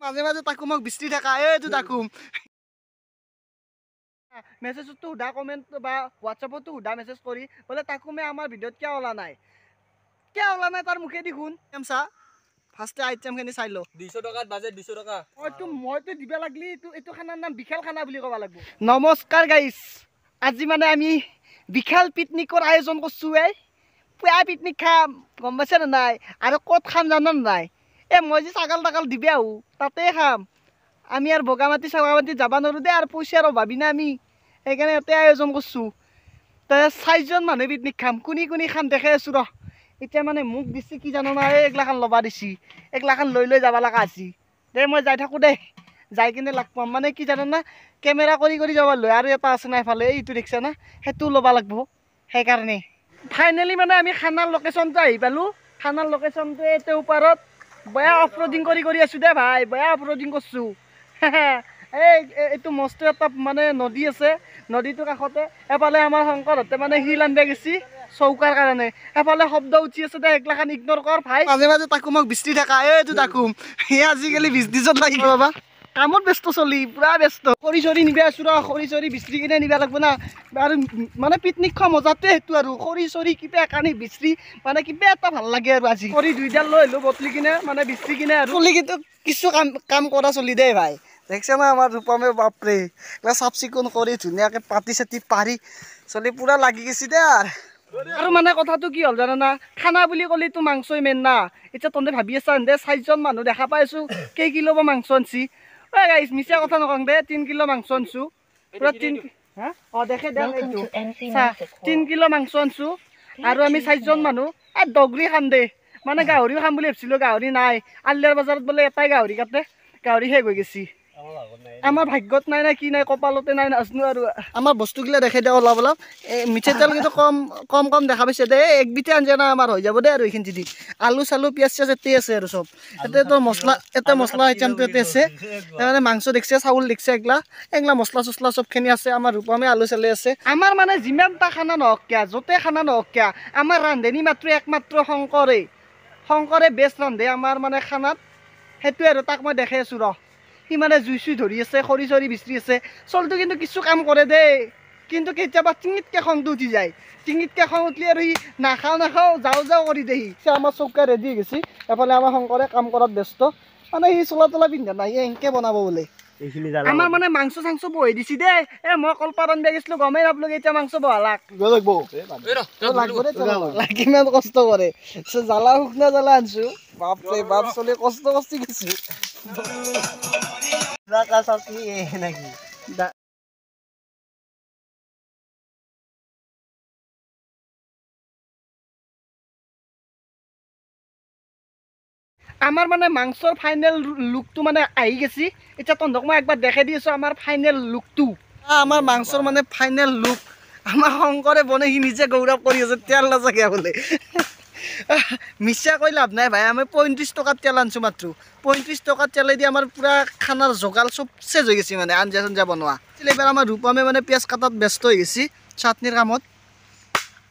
মাজে মাজে তাকুমক বিস্তি থাকা এইটো তাকুম মেছেজতো উদা কমেন্ট বা হোয়াটসঅ্যাপতো উদা মেছেজ কৰি বলে তাকুমে আমাৰ ভিডিঅ'ত কিয় ওলা নাই তাৰ মুখেদি শুন এমসা ফাৰ্ষ্ট আইটেমখিনি চাই ল 200 টকাত বাজেট 200 টকা মইতো দিবা লাগলি এইটো খানাৰ নাম বিশাল খানা বুলি ক'ব লাগিব নমস্কাৰ গাইছ আজি মানে আমি বিশাল পিকনিকৰ আয়োজন কৰছো পুৱা পিকনিক খাম গম পাইছে না নাই আৰু ক'ত খাম জানা নাই মই যে ছাগাল তাগাল দিবে আহো তাতে খাম আমি আৰু বগামাটি চগামাটি যাবা নোৱাৰো দে আৰু পইচাৰ অভাবি না আমি সেইকাৰণে ইয়াতে আয়োজন কৰছো তাই 4জন মানুহ পিকনিক খাম কোনি খাম দেখাই আছো ৰ এতিয়া মানে মোক দিছি কি জানো না এইগিলাখান ল'বা দিছি এইগিলাখান লৈ যাবা লগা আছি দে মই যাই থাকো দে যাই কিনে লাগ পাম মানে কি জানো না কেমেৰা কৰি যাব লৈ আৰু এটা আছে না এফালে এইটো দেখিছা না সেইটো ল'বা লাগব সেইকাৰণে ফাইনেলি মানে আমি খানাৰ লোকেশ্যনটো আহি পালোঁ খানাৰ লোকেশ্যনটো এইটো ওপৰত বয়া অফৰোডিং কৰি আছো দে ভাই বয়া অফৰোডিং কৰছোঁ এইটো মস্ত এটা মানে নদী আছে নদীটোৰ কাষতে এফালে আমাৰ শংকৰহঁতে মানে শিল আনবা গেছি চৌকাৰ কাৰণে এফালে শব্দ উঠি আছে দে এইগিলাখান ইগনৰ কৰ ভাই মাজে মাজে তাকুমক বিস্তি থাকা এইটো তাকুম আজিকালি বিজনেছত লাগিব বাবা কামত ব্যস্ত চলি পুৰা ব্যস্ত খৰি চৰি নিবা আছো ৰ খৰি চৰি বিচৰি কিনে নিবা লাগব না আৰু মানে পিকনিক খোৱা মজাতে সেইটো আৰু খৰি চৰি কিবা একানি বিচৰি মানে কিবা এটা ভাল লাগে আৰু আজি খৰি 2ডাল লৈ আহিলোঁ বটলি কিনে মানে বিচৰি কিনে আৰু চলি কিন্তু কিছু কাম কৰা চলি দেই ভাই দেখছে না আমাৰ ৰূপমে বাপৰে কিবা চাফ চিকুণ কৰি ধুনীয়াকৈ পাতি চাতি পাৰি চলি পুৰা লাগি গৈছে দে আৰু মানে কথাটো কি হ'ল জানা না খানা বুলি ক'লেতো মাংসই মেইন না এতিয়া তহঁতে ভাবি আছা দে 4জন মানুহ দেখা পাইছো কেই কিলো বা মাংস আনছি গাইছ মিছা কথা নকওঁ দে 3 কিলো মাংস আনছো পুৰা 3 হা দেখে দে এইটো 3 কিলো মাংস আনছো আৰু আমি 4জন মানুহ দগৰি খাম দে মানে গাহৰিও খাম বুলি ভাবিছিলোঁ গাহৰি নাই আলিয়াৰ বজাৰত বোলে এটাই গাহৰি কাটে গাহৰি শেষ হৈ গৈছি আমাৰ ভাগ্যত নাই না কি নাই কপালতে নাই নাজনো আৰু আমাৰ বস্তুগিলা দেখাই দে অলপ মিঠাই তেল কিন্তু কম দেখা পাইছে দে একবিতে আঞ্জা না আমাৰ হৈ যাব দে আৰু এইখিনি দি আলু চালু পিঁয়াজ চিয়াজ এতে আছে আৰু চব এতে তোৰ মছলা আইটেমটো এতে আছে মানে মাংস দেখছে চাউল দেখছে এগলা মছলা চছলা চবখিনি আছে আমাৰ ৰূপমে আলু চালি আছে আমাৰ মানে যিমানটা খানা নহওক কিয়া য'তে খানা নহওক কিয়া আমাৰ ৰান্ধনি একমাত্ৰ শংকৰে বেষ্ট ৰান্ধে আমাৰ মানে খানাত সেইটোৱে আৰু তাক মই দেখাই আছো ৰ সি মানে জুই চুই ধৰি আছে খৰি চৰি বিচৰি আছে চলটো কিন্তু কিছু কাম কৰে দেই কিন্তু কেতিয়াবা টিঙিতকৈ খংটো উঠি যায় টিঙিতকৈ খং উঠলি আৰু সি নাখাওঁ যাওঁ কৰি দে সি আমাৰ চৌকা ৰেডি হৈ গৈছে এফালে আমাৰ শংকৰে কাম কৰাত ব্যস্ত মানে সি চোলা তোলা পিন্ধা নাই এনেকৈ বনাব বোলে আমাৰ মানে মাংস চাংস বহি দিছি দেই মই কলপাত আনবা গৈছিলো গমেই নাপালো এতিয়া মাংস বহালাক কিমান কষ্ট কৰে জ্বালা শুকনা জ্বালা আনছো বাপৰে বাপ চলি কষ্ট গৈছো আমাৰ মানে মাংসৰ ফাইনেল লুকটো মানে আহি গেছি এতিয়া তহঁতক মই একবাৰ দেখাই দি আছো আমাৰ ফাইনেল লুকটো আমাৰ মাংসৰ মানে ফাইনেল লুক আমাৰ শংকৰে বনে সি নিজে গৌৰৱ কৰি আছে তেল নাচাকে বোলে মিছা কৈ লাভ নাই ভাই আমি 35 টকাত তেল আনছো মাত্ৰ 35 টকাত তেলেদি আমাৰ পুৰা খানাৰ যোগাল চব চেজ হৈ গৈছে মানে আঞ্জা চঞ্জা বনোৱা এইবাৰ আমাৰ ৰূপমে মানে পিঁয়াজ কাটাত ব্যস্ত হৈ গৈছে চাটনিৰ কামত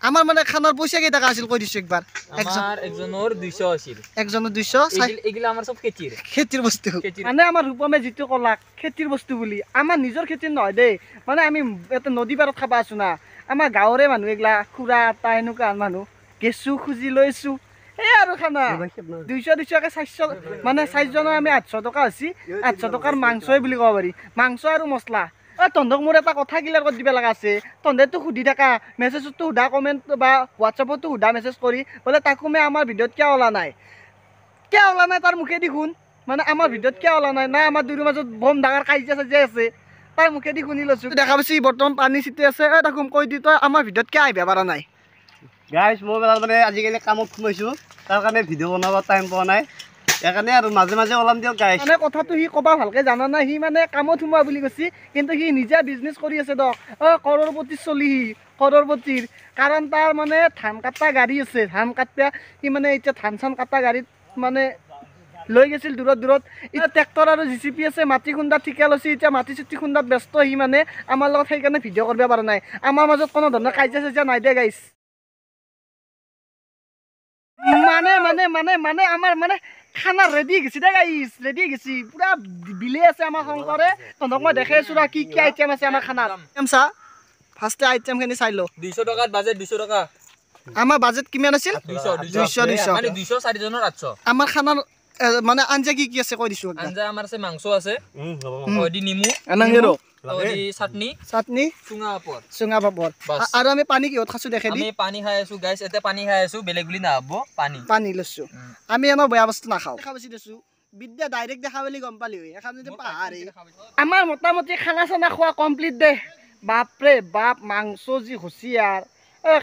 আমাৰ মানে খানাৰ পইচা কেই টাকা আছিল কৈ দিছো একবাৰ একজনৰ 200 আছিল একজনৰ 200 এইগিলা আমাৰ সব খেতিৰ বস্তু মানে আমাৰ ৰূপমে যিটো কলাক খেতিৰ বস্তু বুলি আমাৰ নিজৰ খেতিৰ নহয় দেই মানে আমি এটা নদী পাৰত খাবা আছো না আমাৰ গাঁৱৰে মানুহ এগিলা খুৰা আটা এনেকুৱা মানুহ গেছো খুজি লৈছো আৰু খানা 200কে 400 মানে 4জনৰ আমি 800 টকা হৈছে 800 টকাৰ মাংসই বুলি ক'ব পাৰি মাংস আৰু মছলা তহঁতক মোৰ এটা কথা ক্লিয়াৰ কৰি দিব লগা আছে তহঁতেতো সুধি থাকা মেছেজতো সুধা কমেণ্ট বা হোৱাটছআপতো সুধা মেছেজ কৰি বোলে তাকুমে আমাৰ ভিডিঅ'ত কিয় ওলা নাই তাৰ মুখেদি শুন মানে আমাৰ ভিডিঅ'ত কিয় ওলা নাই না আমাৰ দুয়োৰ মাজত বম ডাঙৰ কাজিয়া চাজিয়া আছে তাৰ মুখেদি শুনি লৈছো দেখা পাইছি বৰ্তমান পানী চিটি আছে তাকুম কৈ দি তই আমাৰ ভিডিঅ'ত কিয় আহিব পৰা নাই গাইজ মই মানে আজিকালি কামত সোমাইছো তাৰ কাৰণে ভিডিঅ' বনাব টাইম পোৱা নাই সেইকাৰণে আৰু মাজে মাজে ওলাম দিয়ক গাইজ মানে কথাটো সি ক'বা ভালকে জানা নাই সি মানে কামত সোমোৱা বুলি কৈছে কিন্তু সি নিজে বিজনেছ কৰি আছে দক কৰৰপতি চলি কৰৰপতিৰ কাৰণ তাৰ মানে ধান কাটা গাড়ী আছে ধান কাটা সি মানে এতিয়া ধান চান কাটা গাড়ীত মানে লৈ গৈছিল দূৰত এতিয়া ট্ৰেক্টৰ আৰু জিচিপি আছে মাটি খুন্দা ঠিকা লৈছে এতিয়া মাটি চিটি খুন্দাত ব্যস্ত সি মানে আমাৰ লগত সেইকাৰণে ভিডিঅ' কৰিব পৰা নাই আমাৰ মাজত কোনো ধৰণৰ কাজিয়া চাজিয়া নাই দে গাইজ মানে আমাৰ মানে খানা ৰেডি গেছি দে গাইছ ৰেডি গেছি পুৰা বিলে আছে আমাৰ শংকৰে তহঁতক মই দেখাই আছো ৰ কি আইটেম আছে আমাৰ খানাত চা ফাৰ্ষ্টে আইটেমখিনি চাই ল 200 টকাত বাজেট 200 টকা আমাৰ বাজেট কিমান আছিল 200 মানে 200 4জনৰ 800 আমাৰ খানাৰ মানে আঞ্জা কি আছে কৈ দিছো আঞ্জা আমাৰ আছে মাংস আছে ওদি নিমু আনাংগেৰো ওদি চাটনি চুঙা পাপৰ আৰু আমি পানী কিহত খাছো দেখাই দি আমি পানী খাই আছো গাইস এতে পানী খাই আছো বেলেগ বুলি না হব পানী লৈছো আমি এনে বেয়া বস্তু নাখাও দেখা বেছি দেছো বিদ্যা ডাইৰেক্ট দেখা বুলি গম পালি হয় এখন যদি পাহাৰে আমাৰ মোটামুটি খানা চানা খোৱা কমপ্লিট দে বাপৰে বাপ মাংস যি হুচিয়াৰ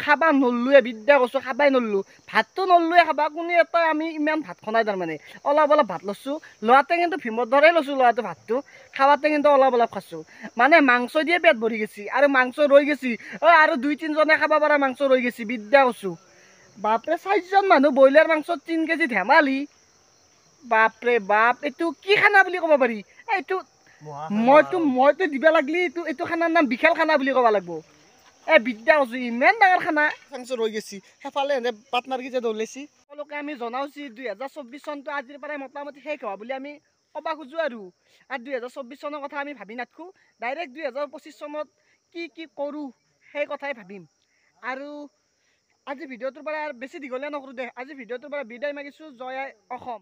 খাবা নল্লুৱে বিদ্যা কৈছো খাবাই নল্লু ভাতটো নল্লুৱে খাবা কোনে এটা আমি ইমান ভাত খনাই তাৰমানে অলপ ভাত লৈছো ল'ৰাতে কিন্তু ভীমত ধৰাই লৈছো ল'ৰাটো ভাতটো খাৱাতে কিন্তু অলপ খাইছো মানে মাংস দিয়ে পেট ভৰি গেছি আৰু মাংস ৰৈ গেছি আৰু 2-3জনে খাব পৰা মাংস ৰৈ গেছি বিদ্যা কৈছো বাপৰে 4জন মানুহ ব্ৰইলাৰ মাংস 3 কেজি ধেমালি বাপৰে বাপ এইটো কি খানা বুলি ক'ব পাৰি এইটো মইতো দিবা লাগলি এইটো খানাৰ নাম বিশাল খানা বুলি ক'ব লাগব বিদ্যা কৈছো ইমান ডাঙৰ খানা মাংস ৰৈ গেছি সেফালে এনে পাৰ্টনাৰ কেইটা দৌলাইছি সকলোকে আমি জনাওছি 2024 চনটো আজিৰ পৰাই মোটামুটি শেষ হোৱা বুলি আমি ক'ব খোজো আৰু 2024 চনৰ কথা আমি ভাবি নাথাকো ডাইৰেক্ট 2025 চনত কি কৰোঁ সেই কথাই ভাবিম আৰু আজি ভিডিঅ'টোৰ পৰা বেছি দীঘলীয়া নকৰোঁ দে আজি ভিডিঅ'টোৰ পৰা বিদায় মাগিছোঁ জয় আই অসম।